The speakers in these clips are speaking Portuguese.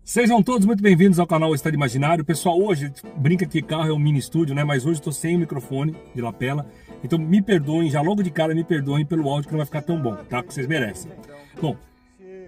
Sejam todos muito bem-vindos ao canal Estado Imaginário. Pessoal, hoje, brinca que carro é um mini estúdio, né? Mas hoje estou sem microfone de lapela. Então me perdoem, já logo de cara me perdoem pelo áudio que não vai ficar tão bom, tá? Que vocês merecem. Bom,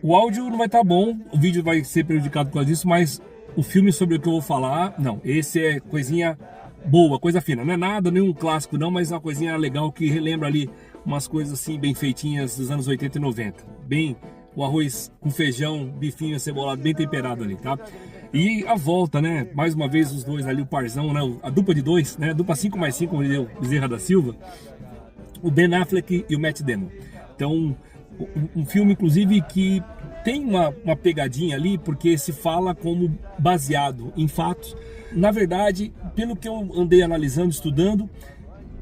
o áudio não vai estar bom, o vídeo vai ser prejudicado por causa disso, mas o filme sobre o que eu vou falar, não. Esse é coisinha boa, coisa fina. Não é nada, nenhum clássico não, mas é uma coisinha legal que relembra ali umas coisas assim bem feitinhas dos anos 80 e 90. Bem... o arroz com feijão, bifinho acebolado, bem temperado ali, tá? E a volta, né? Mais uma vez os dois ali, o parzão, né? A dupla de dois, né? A dupla 5x5, como diria o Bezerra da Silva. O Ben Affleck e o Matt Damon. Então, um filme, inclusive, que tem uma pegadinha ali, porque se fala como baseado em fatos. Na verdade, pelo que eu andei analisando, estudando,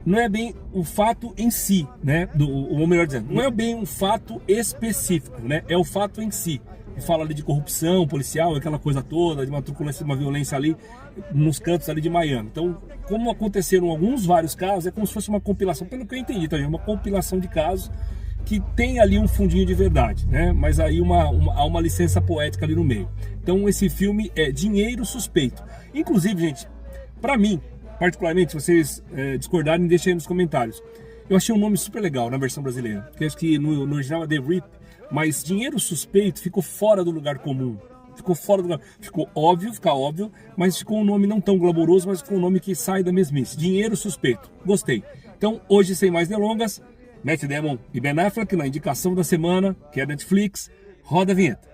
não é bem o fato em si, né? Ou melhor dizendo, não é bem um fato específico, né? É o fato em si. Fala ali de corrupção policial, aquela coisa toda, de uma truculência, uma violência ali nos cantos ali de Miami. Então, como aconteceram vários casos, é como se fosse uma compilação, pelo que eu entendi, tá? Uma compilação de casos que tem ali um fundinho de verdade, né? Mas aí há uma licença poética ali no meio. Então, esse filme é Dinheiro Suspeito. Inclusive, gente, pra mim, particularmente, se vocês discordarem, deixem aí nos comentários. Eu achei um nome super legal na versão brasileira, que acho que no original é The Rip, mas Dinheiro Suspeito ficou fora do lugar comum. Ficou fora do lugar. Ficou óbvio, fica óbvio, mas ficou um nome não tão glamouroso, mas ficou um nome que sai da mesmice. Dinheiro Suspeito. Gostei. Então, hoje, sem mais delongas, Matt Damon e Ben Affleck na indicação da semana, que é Netflix. Roda a vinheta.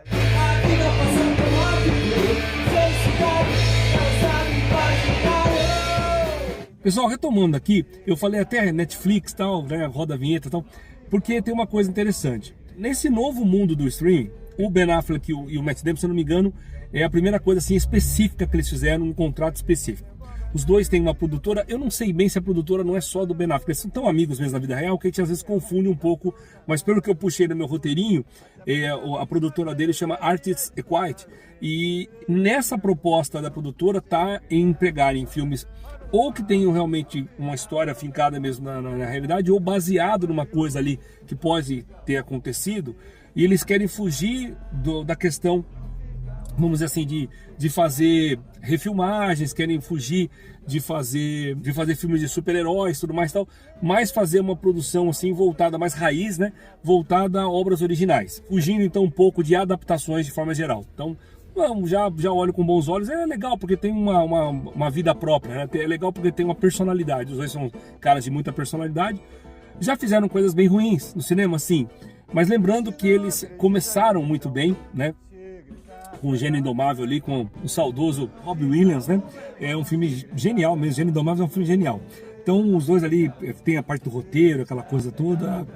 Pessoal, retomando aqui, eu falei até Netflix, tal, né, roda a vinheta e tal, porque tem uma coisa interessante. Nesse novo mundo do streaming, o Ben Affleck e o Matt Damon, se eu não me engano, é a primeira coisa assim específica que eles fizeram, um contrato específico. Os dois têm uma produtora, eu não sei bem se a produtora não é só do Ben Affleck, eles são tão amigos mesmo na vida real que a gente às vezes confunde um pouco, mas pelo que eu puxei no meu roteirinho, a produtora dele chama Artists Equite, e nessa proposta da produtora tá em pegarem filmes ou que tenham realmente uma história fincada mesmo na realidade, ou baseado numa coisa ali que pode ter acontecido, e eles querem fugir da questão, vamos dizer assim, de fazer refilmagens, querem fugir de fazer filmes de super-heróis, tudo mais tal, mas fazer uma produção assim voltada mais raiz, né, voltada a obras originais, fugindo então um pouco de adaptações de forma geral. Então, já olho com bons olhos, é legal porque tem uma vida própria, né? É legal porque tem uma personalidade, os dois são caras de muita personalidade, já fizeram coisas bem ruins no cinema, sim, mas lembrando que eles começaram muito bem, né? Com o Gênio Indomável ali, com o saudoso Robin Williams, né? É um filme genial mesmo, Gênio Indomável é um filme genial. Então os dois ali, tem a parte do roteiro, aquela coisa toda,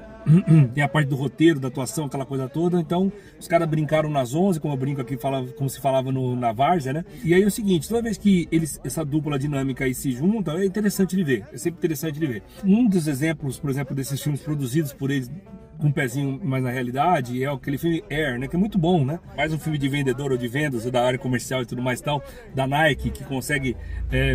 tem a parte do roteiro, da atuação, aquela coisa toda. Então os caras brincaram nas 11, como eu brinco aqui, como se falava na várzea, né? E aí é o seguinte, toda vez que essa dupla dinâmica aí se junta, é interessante de ver, é sempre interessante de ver. Um dos exemplos, por exemplo, desses filmes produzidos por eles, com um pezinho mais na realidade, é aquele filme Air, né, que é muito bom, né? Mais um filme de vendedor ou de vendas, ou da área comercial e tudo mais tal, da Nike, que consegue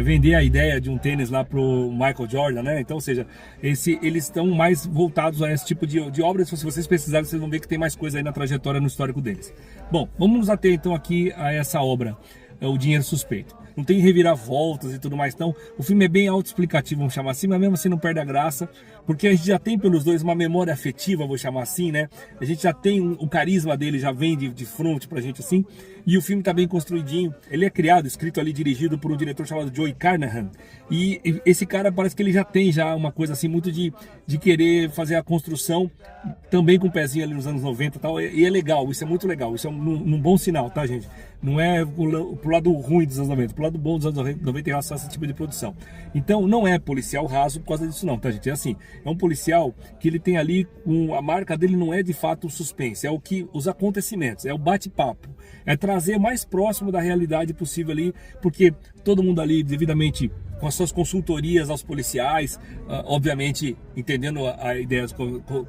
vender a ideia de um tênis lá pro Michael Jordan, né? Então, ou seja, eles estão mais voltados a esse tipo de obras. Se vocês pesquisarem, vocês vão ver que tem mais coisa aí na trajetória, no histórico deles. Bom, vamos nos ater então aqui a essa obra, O Dinheiro Suspeito. Não tem reviravoltas e tudo mais, então o filme é bem autoexplicativo, vamos chamar assim, mas mesmo assim não perde a graça, porque a gente já tem pelos dois uma memória afetiva, vou chamar assim, né? A gente já tem o carisma dele, já vem de frente pra gente assim, e o filme tá bem construidinho. Ele é criado, escrito ali, dirigido por um diretor chamado Joey Carnahan, e esse cara parece que ele já tem uma coisa assim muito de querer fazer a construção também com o pezinho ali nos anos 90 e tal, e é legal, isso é muito legal, isso é um bom sinal, tá, gente? Não é pro lado ruim dos anos 90, pro lado bom dos anos 90 em relação a esse tipo de produção. Então não é policial raso por causa disso não, tá, gente? É assim, é um policial que ele tem ali, a marca dele não é de fato o suspense, é os acontecimentos, é o bate-papo, é trazer mais próximo da realidade possível ali, porque todo mundo ali devidamente com as suas consultorias aos policiais, obviamente entendendo a ideia dos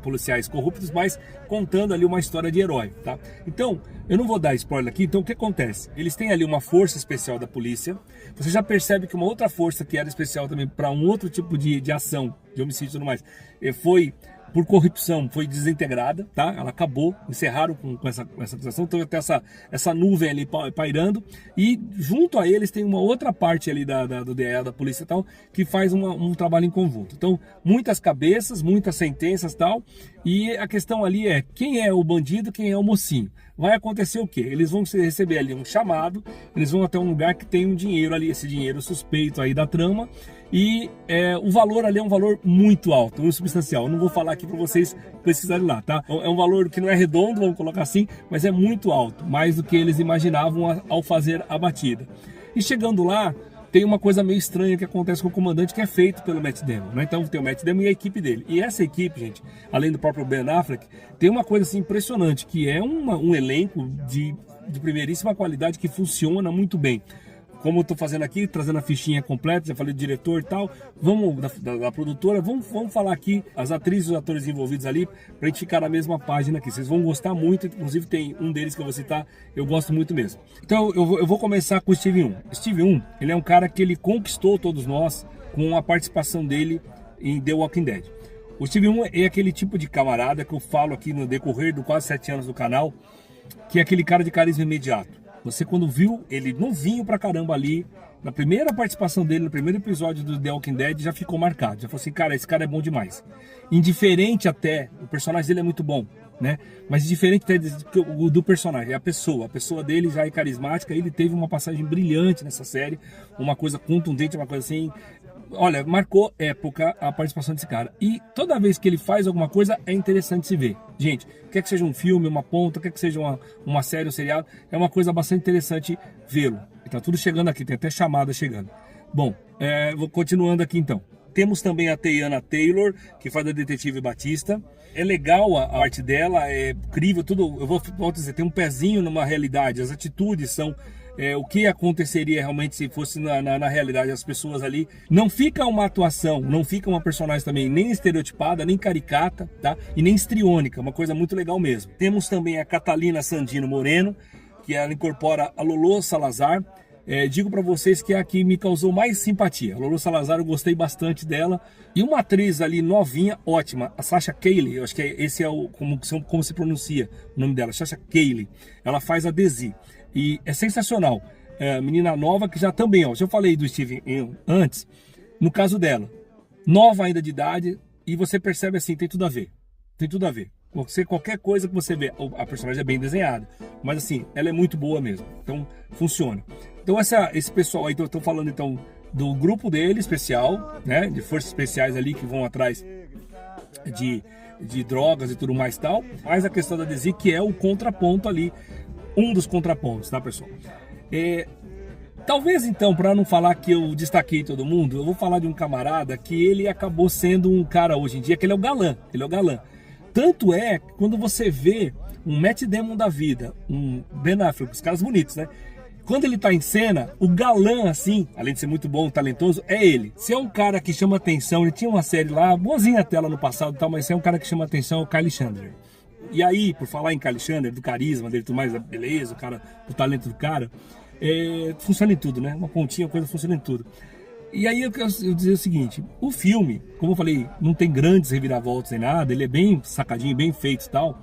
policiais corruptos, mas contando ali uma história de herói, tá? Então, eu não vou dar spoiler aqui, então o que acontece? Eles têm ali uma força especial da polícia, você já percebe que uma outra força que era especial também para um outro tipo de ação, de homicídio e tudo mais, foi por corrupção foi desintegrada, tá? Ela acabou, encerraram com essa acusação, então tem essa nuvem ali pairando, e junto a eles tem uma outra parte ali do DEA, da polícia e tal, que faz um trabalho em conjunto. Então, muitas cabeças, muitas sentenças e tal, e a questão ali é quem é o bandido, quem é o mocinho. Vai acontecer o quê? Eles vão receber ali um chamado, eles vão até um lugar que tem um dinheiro ali, esse dinheiro suspeito aí da trama, e o valor ali é um valor muito alto, muito substancial. Eu não vou falar aqui para vocês pesquisarem lá, tá? É um valor que não é redondo, vamos colocar assim, mas é muito alto, mais do que eles imaginavam ao fazer a batida. E chegando lá, tem uma coisa meio estranha que acontece com o comandante, que é feito pelo Matt Damon, né? Então tem o Matt Damon e a equipe dele. E essa equipe, gente, além do próprio Ben Affleck, tem uma coisa assim impressionante, que é um elenco de primeiríssima qualidade que funciona muito bem. Como eu estou fazendo aqui, trazendo a fichinha completa, já falei do diretor e tal, vamos da produtora, vamos falar aqui as atrizes e os atores envolvidos ali, pra gente ficar na mesma página aqui. Vocês vão gostar muito, inclusive tem um deles que eu vou citar, eu gosto muito mesmo. Então eu vou começar com o Steve Yeun. Steve Yeun, ele é um cara que ele conquistou todos nós com a participação dele em The Walking Dead. O Steve Yeun é aquele tipo de camarada que eu falo aqui no decorrer dos quase 7 anos do canal, que é aquele cara de carisma imediato. Você quando viu ele novinho pra caramba ali, na primeira participação dele, no primeiro episódio do The Walking Dead, já ficou marcado. Já falou assim, cara, esse cara é bom demais. Indiferente até, o personagem dele é muito bom, né? Mas diferente até do personagem, é a pessoa dele já é carismática, ele teve uma passagem brilhante nessa série, uma coisa contundente, uma coisa assim... Olha, marcou época a participação desse cara. E toda vez que ele faz alguma coisa, é interessante se ver. Gente, quer que seja um filme, uma ponta, quer que seja uma série, um seriado, é uma coisa bastante interessante vê-lo. Tá tudo chegando aqui, tem até chamada chegando. Bom, vou continuando aqui então. Temos também a Teyana Taylor, que faz a Detetive Batista. É legal a arte dela, é incrível, tudo. Eu vou dizer, tem um pezinho numa realidade, as atitudes são... o que aconteceria realmente se fosse na realidade as pessoas ali. Não fica uma atuação, não fica uma personagem também nem estereotipada, nem caricata, tá? E nem histriônica, uma coisa muito legal mesmo. Temos também a Catalina Sandino Moreno, que ela incorpora a Lolo Salazar. Digo para vocês que é a que me causou mais simpatia. A Lolo Salazar, eu gostei bastante dela. E uma atriz ali novinha, ótima, a Sasha Cayley, eu acho que esse é como se pronuncia o nome dela, Sasha Cayley. Ela faz a Desi. E é sensacional. Menina nova que já também, ó, já falei do Steve Yeun antes, no caso dela, nova ainda de idade, e você percebe assim, tem tudo a ver. Tem tudo a ver. Qualquer coisa que você vê, a personagem é bem desenhada, mas assim, ela é muito boa mesmo. Então, funciona. Então, esse pessoal aí, eu tô falando então do grupo dele especial, né, de forças especiais ali que vão atrás de drogas e tudo mais tal, mas a questão da Desi, que é o contraponto ali, um dos contrapontos, tá, pessoal? Talvez então, para não falar que eu destaquei todo mundo, eu vou falar de um camarada que ele acabou sendo um cara hoje em dia, que ele é o galã, Tanto é que quando você vê um Matt Damon da vida, um Ben Affleck, os caras bonitos, né? Quando ele tá em cena, o galã, assim, além de ser muito bom, talentoso, é ele. Se é um cara que chama atenção, ele tinha uma série lá, boazinha até lá no passado e tal, mas se é um cara que chama atenção, é o Kyle Chandler. E aí, por falar em Kyle Chandler, do carisma dele, tudo mais, da beleza, o talento do cara, funciona em tudo, né? Uma pontinha, coisa funciona em tudo. E aí eu dizer o seguinte, o filme, como eu falei, não tem grandes reviravoltas nem nada, ele é bem sacadinho, bem feito e tal,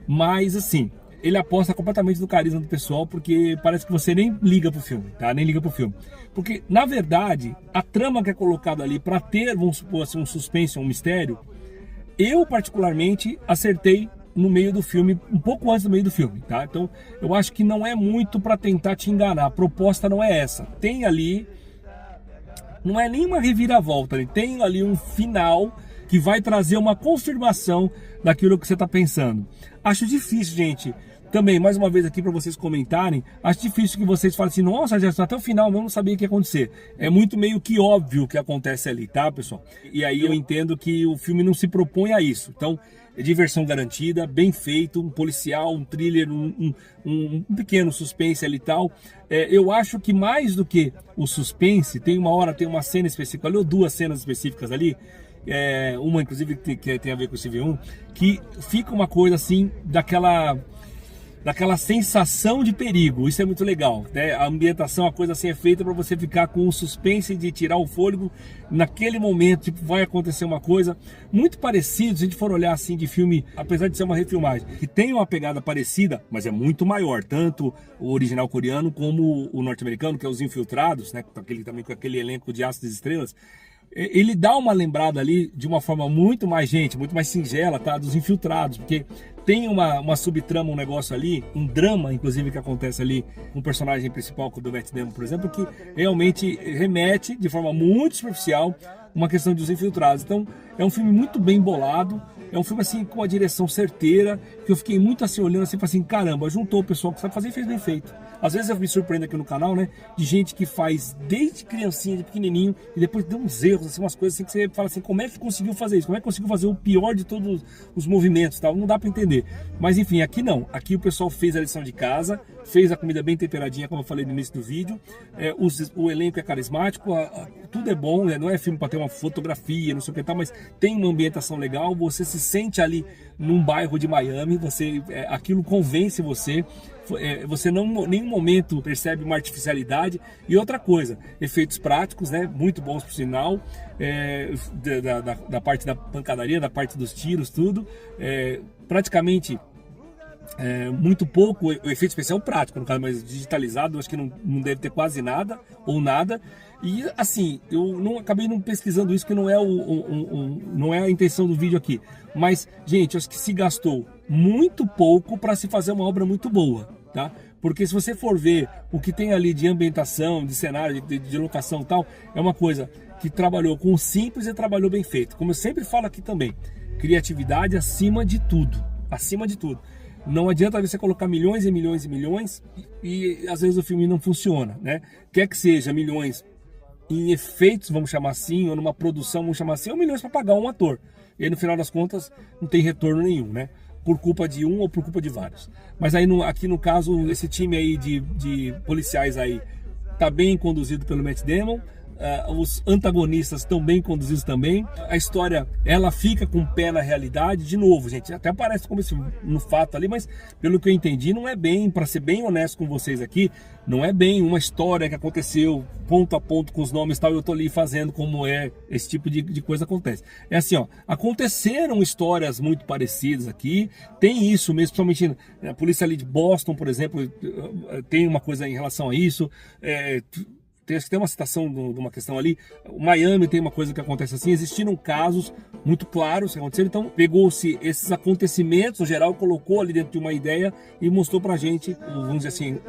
mas assim, ele aposta completamente no carisma do pessoal, porque parece que você nem liga pro filme, tá? Nem liga pro filme. Porque, na verdade, a trama que é colocada ali para ter, vamos supor assim, um suspense, um mistério, eu particularmente acertei no meio do filme, um pouco antes do meio do filme, tá? Então, eu acho que não é muito para tentar te enganar, a proposta não é essa. Tem ali, não é nem uma reviravolta, tem ali um final que vai trazer uma confirmação daquilo que você está pensando. Acho difícil, gente, também, mais uma vez aqui para vocês comentarem, acho difícil que vocês falem assim, nossa, Gerson, até o final eu não sabia o que ia acontecer. É muito meio que óbvio o que acontece ali, tá, pessoal? E aí eu entendo que o filme não se propõe a isso. Então, é diversão garantida, bem feito, um policial, um thriller, um pequeno suspense ali e tal. Eu acho que mais do que o suspense, tem uma cena específica ali, ou duas cenas específicas ali, uma inclusive que tem a ver com o Steve Yeun, que fica uma coisa assim, daquela... daquela sensação de perigo. Isso é muito legal, né? A ambientação, a coisa assim é feita para você ficar com o suspense de tirar o fôlego naquele momento, tipo, vai acontecer uma coisa muito parecida. Se a gente for olhar assim de filme, apesar de ser uma refilmagem, que tem uma pegada parecida, mas é muito maior, tanto o original coreano como o norte-americano, que é Os Infiltrados, né? Também com aquele elenco de Astros e Estrelas. Ele dá uma lembrada ali de uma forma muito mais, muito mais singela, tá? Dos Infiltrados, porque tem uma subtrama, um negócio ali, um drama, inclusive, que acontece ali com o personagem principal, com o do Matt Damon, por exemplo, que realmente remete de forma muito superficial uma questão dos Infiltrados. Então, é um filme muito bem bolado, é um filme assim com uma direção certeira, que eu fiquei muito assim olhando assim, assim, caramba, juntou o pessoal que sabe fazer e fez bem feito. Às vezes eu me surpreendo aqui no canal, né, de gente que faz desde criancinha, de pequenininho, e depois deu uns erros, assim, umas coisas assim que você fala assim, como é que conseguiu fazer isso? Como é que conseguiu fazer o pior de todos os movimentos, tal? Não dá para entender. Mas enfim, aqui não. Aqui o pessoal fez a lição de casa, fez a comida bem temperadinha, como eu falei no início do vídeo. O elenco é carismático, tudo é bom, né? Não é filme para ter uma fotografia, não sei o que tal, mas tem uma ambientação legal, você se sente ali num bairro de Miami, aquilo convence você. Você não, em nenhum momento percebe uma artificialidade. E outra coisa, efeitos práticos, né, muito bons por sinal, da parte da pancadaria, da parte dos tiros, tudo, praticamente muito pouco o efeito especial prático, no caso, mas digitalizado, acho que não deve ter quase nada, ou nada. E assim, eu não acabei não pesquisando isso, que não é, não é a intenção do vídeo aqui. Mas, gente, acho que se gastou muito pouco para se fazer uma obra muito boa, tá? Porque se você for ver o que tem ali de ambientação, de cenário, de locação e tal, é uma coisa que trabalhou com o simples e trabalhou bem feito. Como eu sempre falo aqui também, criatividade acima de tudo, acima de tudo. Não adianta você colocar milhões e milhões e milhões e às vezes o filme não funciona, né? Quer que seja milhões em efeitos, vamos chamar assim, ou numa produção, vamos chamar assim, ou milhões para pagar um ator. E aí, no final das contas, não tem retorno nenhum, né? Por culpa de um ou por culpa de vários. Mas aí, aqui no caso, esse time aí de policiais aí tá bem conduzido pelo Matt Damon. Os antagonistas estão bem conduzidos também. A história, ela fica com o pé na realidade. De novo, gente, até parece como no fato ali, mas pelo que eu entendi, não é bem, para ser bem honesto com vocês aqui, não é bem uma história que aconteceu ponto a ponto com os nomes e tal, eu tô ali fazendo como esse tipo de coisa acontece. É assim, ó, aconteceram histórias muito parecidas aqui, tem isso mesmo, principalmente a polícia ali de Boston, por exemplo, tem uma coisa em relação a isso, tem uma citação de uma questão ali. O Miami tem uma coisa que acontece assim. Existiram casos muito claros que aconteceram. Então, pegou-se esses acontecimentos, no geral, colocou ali dentro de uma ideia e mostrou pra gente, vamos dizer assim,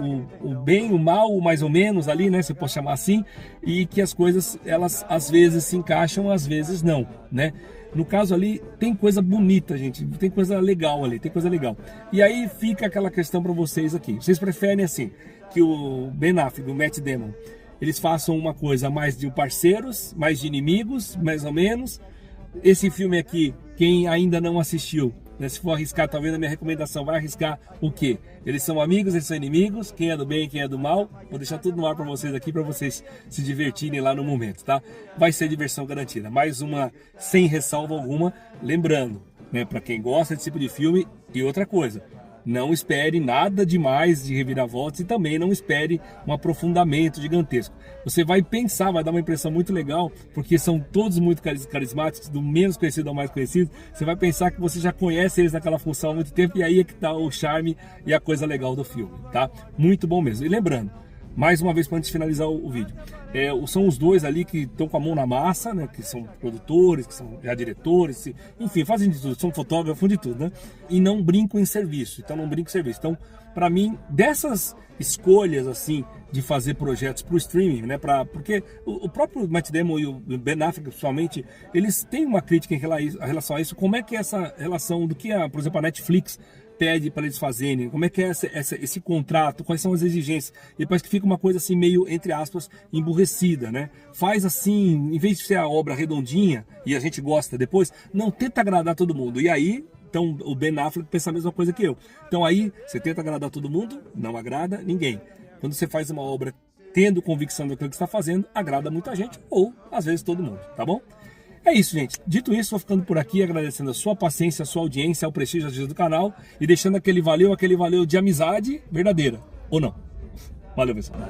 o bem, o mal, mais ou menos ali, né? Se pode chamar assim. E que as coisas, elas às vezes se encaixam, às vezes não, né? No caso ali, tem coisa bonita, gente. Tem coisa legal ali, tem coisa legal. E aí fica aquela questão pra vocês aqui. Vocês preferem assim, que o Ben Affleck, o Matt Damon, eles façam uma coisa mais de parceiros, mais de inimigos, mais ou menos. Esse filme aqui, quem ainda não assistiu, né, se for arriscar, talvez a minha recomendação vai arriscar o quê? Eles são amigos, eles são inimigos, quem é do bem e quem é do mal. Vou deixar tudo no ar para vocês aqui, para vocês se divertirem lá no momento, tá? Vai ser diversão garantida. Mais uma sem ressalva alguma. Lembrando, né, para quem gosta desse tipo de filme, e outra coisa, não espere nada demais de reviravoltas e também não espere um aprofundamento gigantesco. Você vai pensar, vai dar uma impressão muito legal, porque são todos muito carismáticos, do menos conhecido ao mais conhecido. Você vai pensar que você já conhece eles naquela função há muito tempo e aí é que está o charme e a coisa legal do filme, tá? Muito bom mesmo. E lembrando, mais uma vez, para antes de finalizar o vídeo, são os dois ali que estão com a mão na massa, né? Que são produtores, que são já diretores, enfim, fazem de tudo, são fotógrafos, de tudo, né? E não brincam em serviço, então não brincam em serviço. Então, para mim, dessas escolhas assim de fazer projetos para o streaming, né? Porque o próprio Matt Damon e o Ben Affleck, principalmente, eles têm uma crítica em relação a isso. Como é que é essa relação do que, por exemplo, a Netflix pede para eles fazerem, como é que é esse contrato, quais são as exigências, e parece que fica uma coisa assim meio, entre aspas, emburrecida, né? Faz assim, em vez de ser a obra redondinha, e a gente gosta depois, não tenta agradar todo mundo, e aí, então o Ben Affleck pensa a mesma coisa que eu. Então aí, você tenta agradar todo mundo, não agrada ninguém. Quando você faz uma obra tendo convicção daquilo que está fazendo, agrada muita gente, ou às vezes todo mundo, tá bom? É isso, gente. Dito isso, vou ficando por aqui, agradecendo a sua paciência, a sua audiência, o prestígio do canal e deixando aquele valeu de amizade verdadeira. Ou não? Valeu, pessoal.